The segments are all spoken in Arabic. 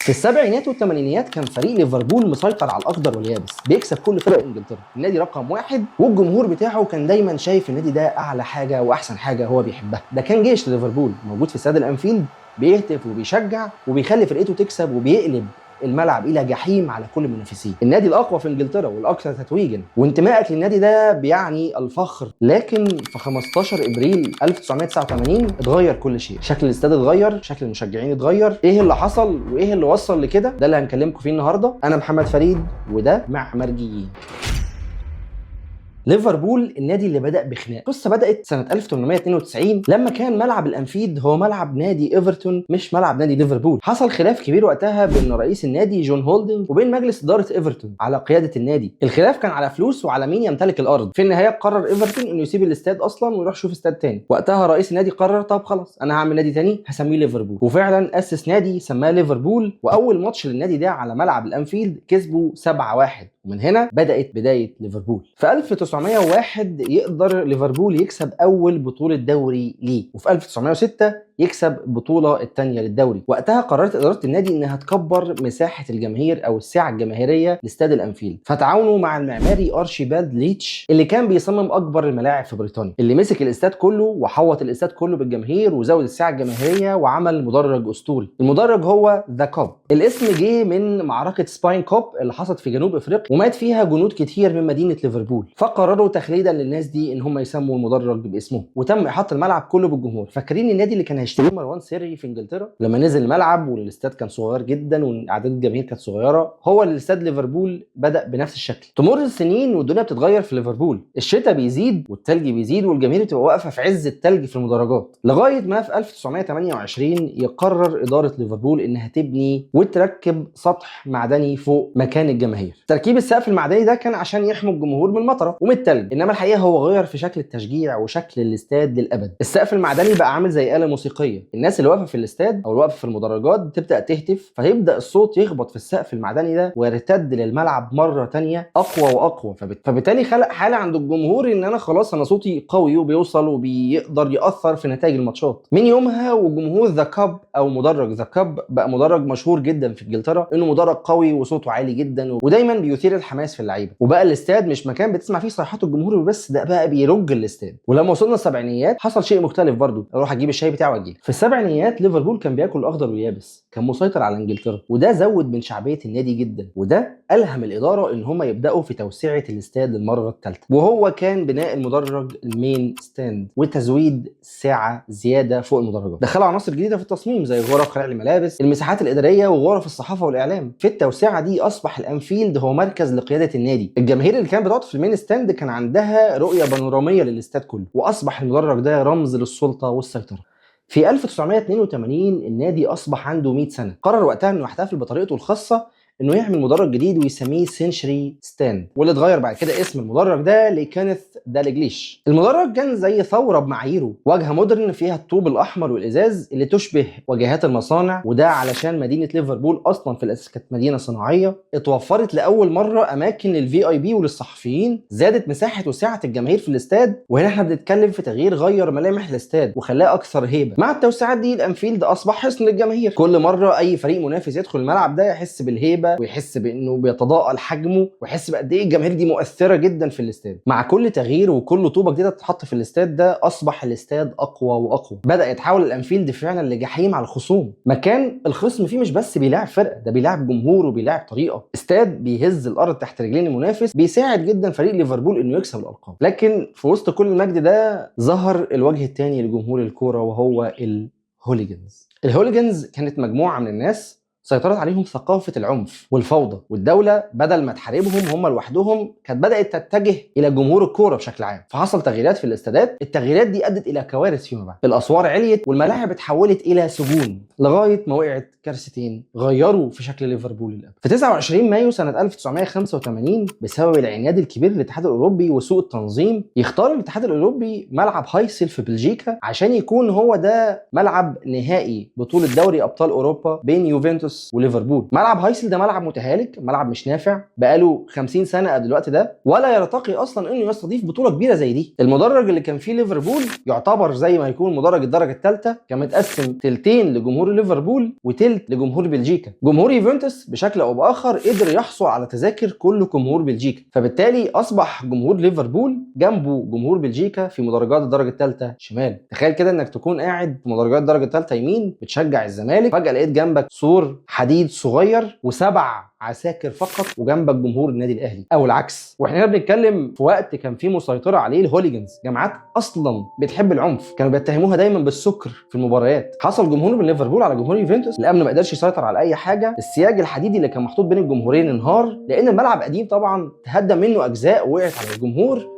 في السبعينات والثمانينيات كان فريق ليفربول مسيطر على الاخضر واليابس، بيكسب كل فرق انجلترا، النادي رقم واحد، والجمهور بتاعه كان دايما شايف النادي ده اعلى حاجه واحسن حاجه هو بيحبها. ده كان جيش ليفربول موجود في استاد الانفيلد، بيهتف وبيشجع وبيخلي فرقته تكسب وبيقلب الملعب الى جحيم على كل المنافسين. النادي الاقوى في انجلترا والاكثر تتويجا، وانتمائك للنادي ده بيعني الفخر. لكن في 15 ابريل 1989 اتغير كل شيء، شكل الاستاد اتغير، شكل المشجعين اتغير. ايه اللي حصل وايه اللي وصل لكده؟ ده اللي هنكلمكم فيه النهارده. انا محمد فريد وده معمرجيين. ليفربول النادي اللي بدأ بخناق. القصة بدأت سنة 1892 لما كان ملعب الأنفيلد هو ملعب نادي إيفرتون مش ملعب نادي ليفربول. حصل خلاف كبير وقتها بين رئيس النادي جون هولدنج وبين مجلس إدارة إيفرتون على قيادة النادي. الخلاف كان على فلوس وعلى مين يمتلك الأرض. في النهاية قرر إيفرتون إنه يسيب الاستاد أصلا ويروح يشوف استاد تاني. وقتها رئيس النادي قرر طب خلاص أنا هعمل نادي تاني هسميه ليفربول، وفعلا أسس نادي سماه ليفربول. وأول ماتش للنادي ده على ملعب الأنفيلد كسبوا 7-1، ومن هنا بدأت بداية ليفربول. في 1901 يقدر ليفربول يكسب أول بطولة دوري ليه، وفي 1906 يكسب البطولة الثانية للدوري. وقتها قررت إدارة النادي إنها تكبر مساحة الجماهير أو السعة الجماهيرية لاستاد الأنفيلد، فتعاونوا مع المعماري أرشيبالد ليتش اللي كان بيصمم أكبر الملاعب في بريطانيا، اللي مسك الاستاد كله وحوط الاستاد كله بالجماهير وزود السعة الجماهيرية وعمل مدرج أسطوري. المدرج هو ذا كوب. الاسم جه من معركة سباين كوب اللي حصلت في جنوب أفريقيا ومات فيها جنود كتير من مدينة ليفربول، فقرروا تخليدا للناس دي إن هم يسموا المدرج باسمهم، وتم إحاطة الملعب كله بالجمهور. فاكرين النادي اللي كان هيشتريه مروان سري في انجلترا لما نزل الملعب والاستاد كان صغير جدا واعداد الجماهير كانت صغيره؟ هو الاستاد ليفربول بدا بنفس الشكل. تمر السنين والدنيا بتتغير في ليفربول، الشتاء بيزيد والتلج بيزيد والجماهير بتبقى واقفه في عز التلج في المدرجات، لغايه ما في 1928 يقرر اداره ليفربول انها تبني وتركب سطح معدني فوق مكان الجماهير. تركيب السقف المعدني ده كان عشان يحمي الجمهور من المطره ومن التلج، انما الحقيقه هو غير في شكل التشجيع وشكل الاستاد للابد. السقف المعدني بقى عامل زي آلة موسيقيه، الناس اللي واقفه في الاستاد او اللي واقفه في المدرجات بتبدا تهتف، فيبدا الصوت يخبط في السقف المعدني ده ويرتد للملعب مره تانية اقوى واقوى. فبالتالي خلق حاله عند الجمهور ان انا خلاص انا صوتي قوي وبيوصل وبيقدر ياثر في نتائج الماتشات. من يومها وجمهور ذا كاب او مدرج ذا كاب بقى مدرج مشهور جدا في انجلترا، انه مدرج قوي وصوته عالي جدا ودايما بيثير الحماس في اللعيبه. وبقى الاستاد مش مكان بتسمع فيه صيحات الجمهور بس، ده بقى بيرج الاستاد. ولما وصلنا السبعينيات حصل شيء مختلف برضو، اروح اجيب الشاي بتاعه واجي. في السبعينيات ليفربول كان بياكل الاخضر واليابس، كان مسيطر على انجلترا، وده زود من شعبيه النادي جدا، وده الهم الاداره ان هم يبداوا في توسعه الاستاد للمره الثالثه، وهو كان بناء المدرج المين ستاند وتزويد ساعه زياده فوق المدرجات. دخلوا عناصر جديده في التصميم زي غرف خلع الملابس، المساحات الاداريه، وغرف الصحافه والاعلام. في التوسعه دي اصبح الانفيلد هو مركز لقياده النادي. الجماهير اللي كانت بتقعد في المين ستاند كان عندها رؤيه بانوراميه للاستاد كله، واصبح المدرج ده رمز للسلطه والسيطره. في 1982 النادي اصبح عنده 100 سنه، قرر وقتها انه يحتفل بطريقته الخاصه انه يعمل مدرج جديد ويسميه سنشري ستاند، واللي اتغير بعد كده اسم المدرج ده لكينيث دالجليش. المدرج كان زي ثوره بمعاييره، واجهه مودرن فيها الطوب الاحمر والازاز اللي تشبه واجهات المصانع، وده علشان مدينه ليفربول اصلا في الاساس كانت مدينه صناعيه. اتوفرت لاول مره اماكن للفي اي بي وللصحفيين، زادت مساحه وسعه الجماهير في الاستاد، وهنا احنا بنتكلم في تغيير غير ملامح الاستاد وخلاه اكثر هيبه. مع التوسعات دي الانفيلد اصبح حصن للجماهير، كل مره اي فريق منافس يدخل الملعب ده يحس بالهيبه ويحس بانه بيتضاءل حجمه ويحس بقد ايه الجماهير دي مؤثره جدا في الاستاد. مع كل تغيير وكل طوبه جديده تتحط في الاستاد ده اصبح الاستاد اقوى واقوى. بدا يتحول الانفيلد فعلا لجحيم على الخصوم، مكان الخصم فيه مش بس بيلاعب فرقه، ده بيلاعب جمهور وبيلاعب طريقه. استاد بيهز الارض تحت رجلين المنافس، بيساعد جدا فريق ليفربول انه يكسب الالقاب. لكن في وسط كل المجد ده ظهر الوجه الثاني لجمهور الكوره، وهو الهوليجنز. الهوليجنز كانت مجموعه من الناس سيطرت عليهم ثقافة العنف والفوضى، والدولة بدل ما تحاربهم هم لوحدهم كانت بدأت تتجه إلى جمهور الكورة بشكل عام. فحصل تغييرات في الاستادات، التغييرات دي أدت إلى كوارث فيما بعد. الأسوار عليت والملاعب اتحولت إلى سجون، لغاية ما وقعت كارثتين غيروا في شكل ليفربول للأبد. في 29 مايو سنة 1985 بسبب العناد الكبير للاتحاد الأوروبي وسوء التنظيم، يختار الاتحاد الأوروبي ملعب هايسل في بلجيكا عشان يكون هو ده ملعب نهائي بطولة دوري أبطال أوروبا بين يوفنتوس يوفنتوس وليفربول. ملعب هايسل ده ملعب متهالك، ملعب مش نافع، بقاله 50 سنه قبل الوقت ده، ولا يرتقي اصلا انه يستضيف بطوله كبيره زي دي. المدرج اللي كان فيه ليفربول يعتبر زي ما يكون مدرج الدرجه الثالثه، كان متقسم تلتين لجمهور ليفربول وتلت لجمهور بلجيكا. جمهور يوفنتوس بشكل او باخر قدر يحصل على تذاكر كل جمهور بلجيكا، فبالتالي اصبح جمهور ليفربول جنبه جمهور بلجيكا في مدرجات الدرجه الثالثه شمال. تخيل كده انك تكون قاعد في مدرجات الدرجه الثالثه يمين بتشجع الزمالك، فجاه لقيت جنبك سور حديد صغير وسبع عساكر فقط وجنبك جمهور النادي الاهلي، او العكس. واحنا بنتكلم في وقت كان فيه مسيطره عليه الهوليجنز، جماعات اصلا بتحب العنف، كانوا بيتهموها دايما بالسكر في المباريات. حصل جمهور من ليفربول على جمهور يوفنتوس، الامن ما قدرش يسيطر على اي حاجه، السياج الحديدي اللي كان محطوط بين الجمهورين انهار لان الملعب قديم طبعا، تهدم منه اجزاء وقعت على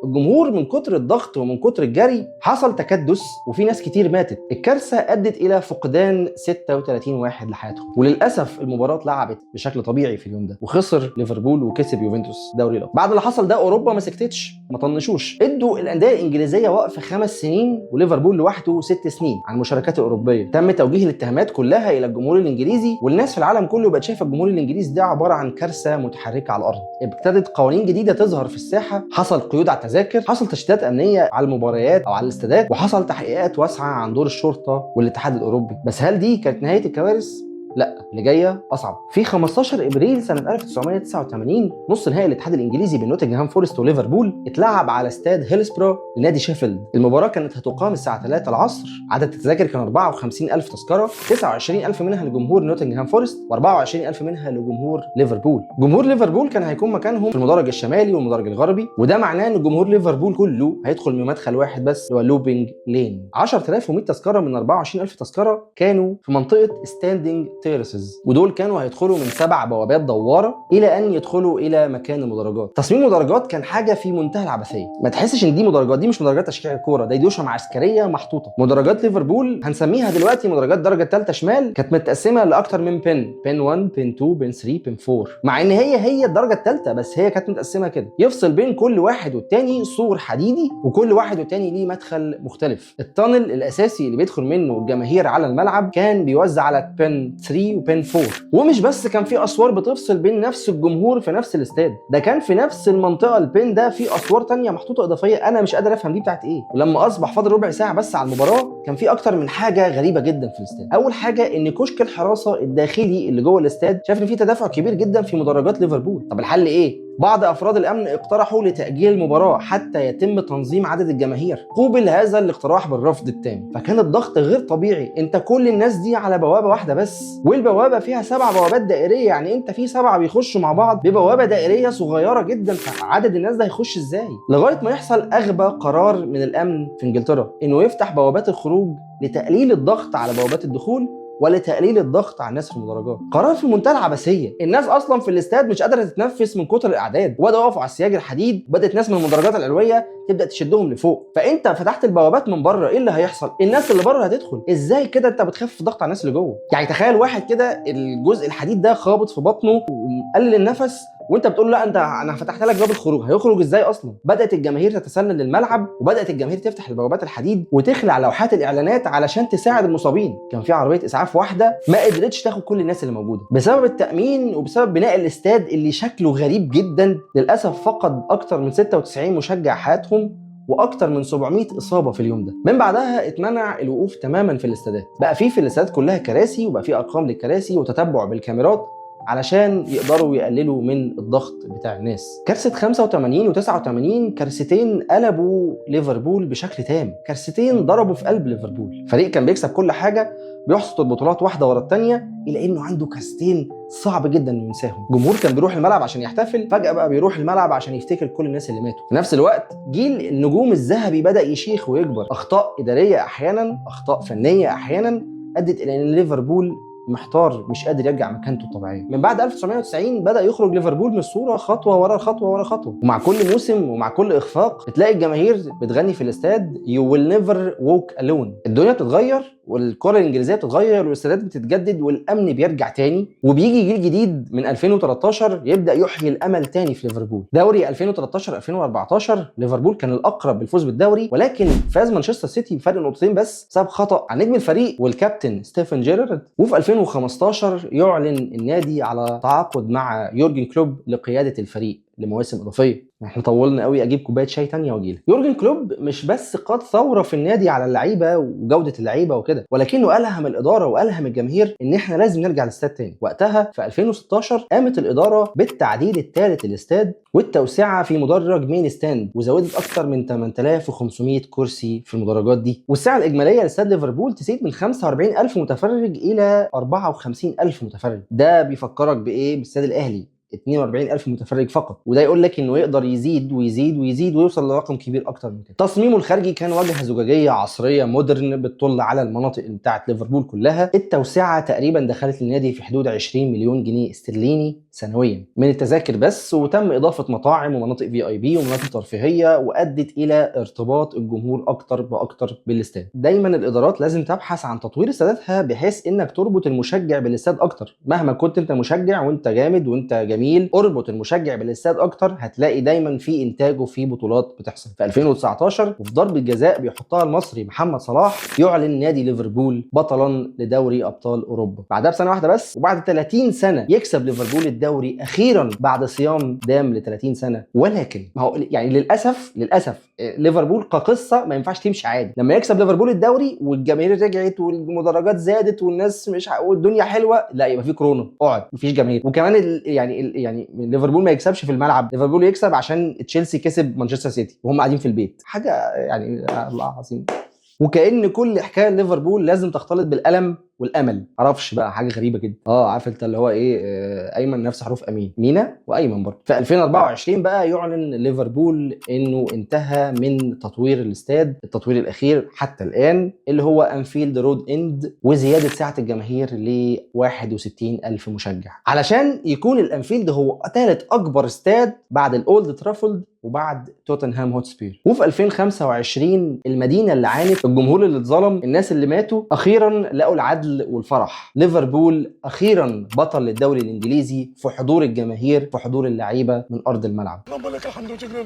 الجمهور من كتر الضغط ومن كتر الجري حصل تكدس وفي ناس كتير ماتت. الكارثه ادت الى فقدان 36 واحد لحياتهم، وللاسف المباراه اتلعبت بشكل طبيعي في اليوم ده وخسر ليفربول وكسب يوفنتوس دوري الابطال. بعد اللي حصل ده اوروبا ما سكتتش، ما طنشوش، ادوا الانديه الانجليزيه وقف 5 سنين وليفربول لوحده 6 سنين عن المشاركات الاوروبيه. تم توجيه الاتهامات كلها الى الجمهور الانجليزي، والناس في العالم كله بقت شايفه الجمهور الانجليزي ده عباره عن كارثه متحركه على الارض. ابتدت قوانين جديده تظهر في الساحه، حصل قيود على التذاكر، حصل تشتيتات امنيه على المباريات او على الاستادات، وحصل تحقيقات واسعه عن دور الشرطه والاتحاد الاوروبي. بس هل دي كانت نهايه الكوارث؟ لا، اللي جايه اصعب. في 15 ابريل سنه 1989 نص نهائي الاتحاد الانجليزي بين نوتنغهام فورست وليفربول اتلعب على استاد هيلسبرو لنادي شيفيلد. المباراه كانت هتقام الساعه 3 العصر، عدد التذاكر كان 54,000 تذكره، 29,000 منها لجمهور نوتنغهام فورست و24,000 منها لجمهور ليفربول. جمهور ليفربول كان هيكون مكانهم في المدرج الشمالي والمدرج الغربي، وده معناه ان جمهور ليفربول كله هيدخل من مدخل واحد بس، هو لوبينج لين. 10,100 تذكره من 24,000 تذكره كانوا في منطقه ستاندينج تيرسز، ودول كانوا هيدخلوا من 7 بوابات دواره الى ان يدخلوا الى مكان المدرجات. تصميم المدرجات كان حاجه في منتهى العبثيه، ما تحسش ان دي مدرجات، دي مش مدرجات تشجيع الكوره، دي دوشه عسكريه محطوطه. مدرجات ليفربول هنسميها دلوقتي مدرجات الدرجه الثالثه شمال، كانت متقسمه لاكتر من بين 1 بين 2 بين 3 بين 4، مع ان هي الدرجه الثالثه، بس هي كانت متقسمه كده، يفصل بين كل واحد والتاني سور حديدي، وكل واحد والتاني ليه مدخل مختلف. التانل الاساسي اللي بيدخل منه الجماهير على الملعب كان بيوزع على بين 3 وبين 4، ومش بس كان في اسوار بتفصل بين نفس الجمهور في نفس الاستاد، ده كان في نفس المنطقه البين ده في اسوار تانية محطوطه اضافيه، انا مش قادر افهم دي بتاعت ايه. ولما اصبح فاضل ربع ساعه بس على المباراه كان في اكتر من حاجه غريبه جدا في الاستاد. اول حاجه ان كشك الحراسه الداخلي اللي جوه الاستاد شاف ان في تدافع كبير جدا في مدرجات ليفربول. طب الحل ايه؟ بعض افراد الامن اقترحوا لتاجيل المباراه حتى يتم تنظيم عدد الجماهير، قوبل هذا الاقتراح بالرفض التام، فكان الضغط غير طبيعي. انت كل الناس دي على بوابه واحده بس، والبوابه فيها 7 بوابات دائريه، يعني انت في 7 بيخشوا مع بعض ببوابه دائريه صغيره جدا، فعدد الناس ده هيخش ازاي؟ لغايه ما يحصل اغبى قرار من الامن في انجلترا انه يفتح بوابات الخروج لتقليل الضغط على بوابات الدخول ولتقليل الضغط على الناس في المدرجات. قرار في منتهى العبثيه، الناس اصلا في الاستاد مش قادره تتنفس من كتر الاعداد، وبداوا يقفوا على السياج الحديد، وبدات ناس من المدرجات العلويه تبدا تشدهم لفوق، فانت فتحت البوابات من بره، ايه اللي هيحصل؟ الناس اللي بره هتدخل ازاي كده؟ انت بتخفف الضغط على الناس اللي جوه. يعني تخيل واحد كده الجزء الحديد ده خابط في بطنه ومقلل النفس، وانت بتقول لا انا فتحت لك باب الخروج، هيخرج ازاي اصلا؟ بدات الجماهير تتسلل للملعب، وبدات الجماهير تفتح البوابات الحديد وتخلع لوحات الاعلانات علشان تساعد المصابين. كان في عربيه اسعاف واحده ما قدرتش تاخد كل الناس اللي موجوده بسبب التامين وبسبب بناء الاستاد اللي شكله غريب جدا. للاسف فقد اكتر من 96 مشجع حياتهم واكتر من 700 اصابه في اليوم ده. من بعدها اتمنع الوقوف تماما في الاستادات، بقى في الاستادات كلها كراسي، وبقى في ارقام للكراسي وتتبع بالكاميرات علشان يقدروا يقللوا من الضغط بتاع الناس. كارثه 85 و89 كارثتين قلبوا ليفربول بشكل تام، كارثتين ضربوا في قلب ليفربول. فريق كان بيكسب كل حاجه، بيحصد البطولات واحده ورا الثانيه، الا انه عنده كارثتين صعب جدا انه ينساهم. جمهور كان بيروح الملعب عشان يحتفل، فجاه بقى بيروح الملعب عشان يفتكر كل الناس اللي ماتوا. في نفس الوقت جيل النجوم الذهبي بدا يشيخ ويكبر، اخطاء اداريه احيانا، اخطاء فنيه احيانا ادت الى ان ليفربول محتار، مش قادر يرجع مكانته الطبيعيه. من بعد 1990 بدا يخرج ليفربول من الصوره خطوه ورا خطوه ورا خطوه، ومع كل موسم ومع كل اخفاق تلاقي الجماهير بتغني في الاستاد You will never walk alone. الدنيا بتتغير والكره الانجليزيه بتتغير والاستادات بتتجدد والامن بيرجع تاني، وبيجي جيل جديد من 2013 يبدا يحيي الامل تاني في ليفربول. دوري 2013 2014 ليفربول كان الاقرب بالفوز بالدوري، ولكن فاز مانشستر سيتي بفرق نقطتين بس بسبب خطا عن نجم الفريق والكابتن ستيفن جيرارد. وفي 2015 يعلن النادي على تعاقد مع يورجن كلوب لقياده الفريق لمواسم اضافيه. احنا طولنا قوي، اجيب كوبايه شاي تانية واجيلك. يورجن كلوب مش بس قاد ثوره في النادي على اللعيبه وجوده اللعيبه وكده، ولكنه الهم الاداره والهم الجماهير ان احنا لازم نرجع الاستاد تاني. وقتها في 2016 قامت الاداره بالتعديل الثالث للاستاد والتوسعه في مدرج مين ستاند، وزودت اكثر من 8500 كرسي في المدرجات دي. والسعه الاجماليه لاستاد ليفربول تزيد من 45000 متفرج الى 54000 متفرج. ده بيفكرك بايه؟ بالاستاد الاهلي 42000 متفرج فقط، وده يقول لك انه يقدر يزيد ويزيد ويزيد ويوصل لرقم كبير اكتر من كده. تصميمه الخارجي كان واجهه زجاجيه عصريه مودرن بتطل على المناطق بتاعه ليفربول كلها. التوسعه تقريبا دخلت النادي في حدود 20 مليون جنيه استرليني سنويا من التذاكر بس، وتم اضافه مطاعم ومناطق VIP ومناطق ترفيهيه، وادت الى ارتباط الجمهور اكتر باكتر بالاستاد. دايما الادارات لازم تبحث عن تطوير استاداتها بحيث انك تربط المشجع بالاستاد اكتر. مهما كنت انت مشجع وانت جامد وانت جميل، اربط المشجع بالاستاد اكتر، هتلاقي دايما في انتاج وفي بطولات بتحصل. في 2019 وفي ضربه جزاء بيحطها المصري محمد صلاح يعلن نادي ليفربول بطلا لدوري ابطال اوروبا. بعدها بسنه واحده بس، وبعد 30 سنه يكسب ليفربول الدوري اخيرا بعد صيام دام ل 30 سنه. ولكن ما هو يعني للاسف ليفربول كقصه ما ينفعش تمشي عادي. لما يكسب ليفربول الدوري والجماهير رجعت والمدرجات زادت والناس مش والدنيا حلوه، لا يبقى في كورونا، اقعد مفيش جماهير. وكمان يعني ليفربول ما يكسبش في الملعب، ليفربول يكسب عشان تشيلسي كسب مانشستر سيتي وهم قاعدين في البيت، حاجه يعني الله عظيم. وكأن كل حكايه ليفربول لازم تختلط بالألم والامل، معرفش بقى حاجه غريبه كده. عارف انت اللي هو ايه، ايمن نفس حروف امين، مينا وايمن برضه. في 2024 بقى يعلن ليفربول انه انتهى من تطوير الاستاد التطوير الاخير حتى الان اللي هو انفيلد رود اند، وزياده سعه الجماهير ل 61000 مشجع علشان يكون الانفيلد هو ثالث اكبر استاد بعد الاولد ترافولد وبعد توتنهام هوتسبير. وفي 2025 المدينه اللي عانت، الجمهور اللي اتظلم، الناس اللي ماتوا، اخيرا لقوا العدل والفرح. ليفربول اخيرا بطل للدوري الانجليزي في حضور الجماهير، في حضور اللعيبه من ارض الملعب. لك الحمد لله.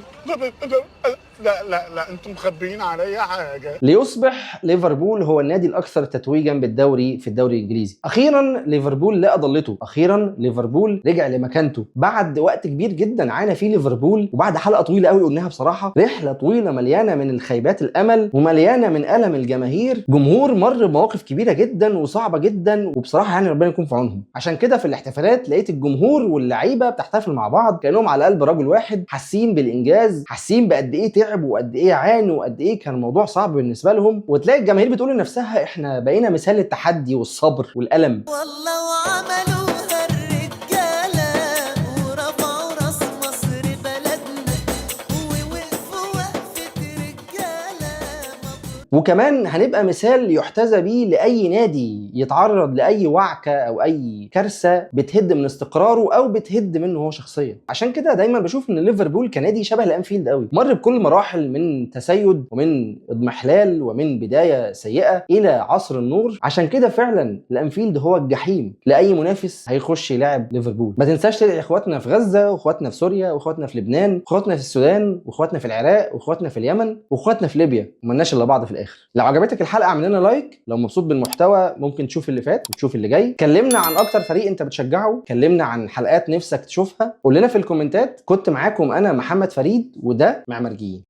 لا انتم مخبيين عليا حاجه. ليصبح ليفربول هو النادي الاكثر تتويجا بالدوري في الدوري الانجليزي. اخيرا ليفربول لقى ضلته، اخيرا ليفربول رجع لمكانته بعد وقت كبير جدا عانى فيه ليفربول، وبعد حلقه طويله قوي قلناها بصراحه، رحله طويله مليانه من الخيبات الامل ومليانه من الم الجماهير. جمهور مر بمواقف كبيره جدا وصعبه جدا، وبصراحه يعني ربنا يكون في عونهم. عشان كده في الاحتفالات لقيت الجمهور واللعيبه بتحتفل مع بعض كانهم على قلب رجل واحد، حاسين بالانجاز، حاسين بقد ايه تعبوا وقد ايه عانوا وقد ايه كان الموضوع صعب بالنسبه لهم. وتلاقي الجماهير بتقول لنفسها احنا بقينا مثال للتحدي والصبر والالم. والله وعملوا هالرجاله ورفعوا راس مصر بلدنا ووقفوا وقفه رجاله. وكمان هنبقى مثال يحتذى بيه لاي نادي يتعرض لاي وعكه او اي كارثه بتهد من استقراره او بتهد منه هو شخصيا. عشان كده دايما بشوف ان ليفربول كنادي شبه الانفيلد قوي، مر بكل مراحل من تسيد ومن اضمحلال ومن بدايه سيئه الى عصر النور. عشان كده فعلا الانفيلد هو الجحيم لاي منافس هيخش يلعب ليفربول. ما تنساش تدعي اخواتنا في غزه واخواتنا في سوريا واخواتنا في لبنان واخواتنا في السودان واخواتنا في العراق واخواتنا في اليمن واخواتنا في ليبيا، ومالناش الا بعض في الاخر. لو عجبتك الحلقه اعمل لنا لايك، لو مبسوط بالمحتوى ممكن تشوف اللي فات وتشوف اللي جاي، كلمنا عن اكتر فريق انت بتشجعه، كلمنا عن حلقات نفسك تشوفها، قول لنا في الكومنتات. كنت معاكم انا محمد فريد وده معمارجيين.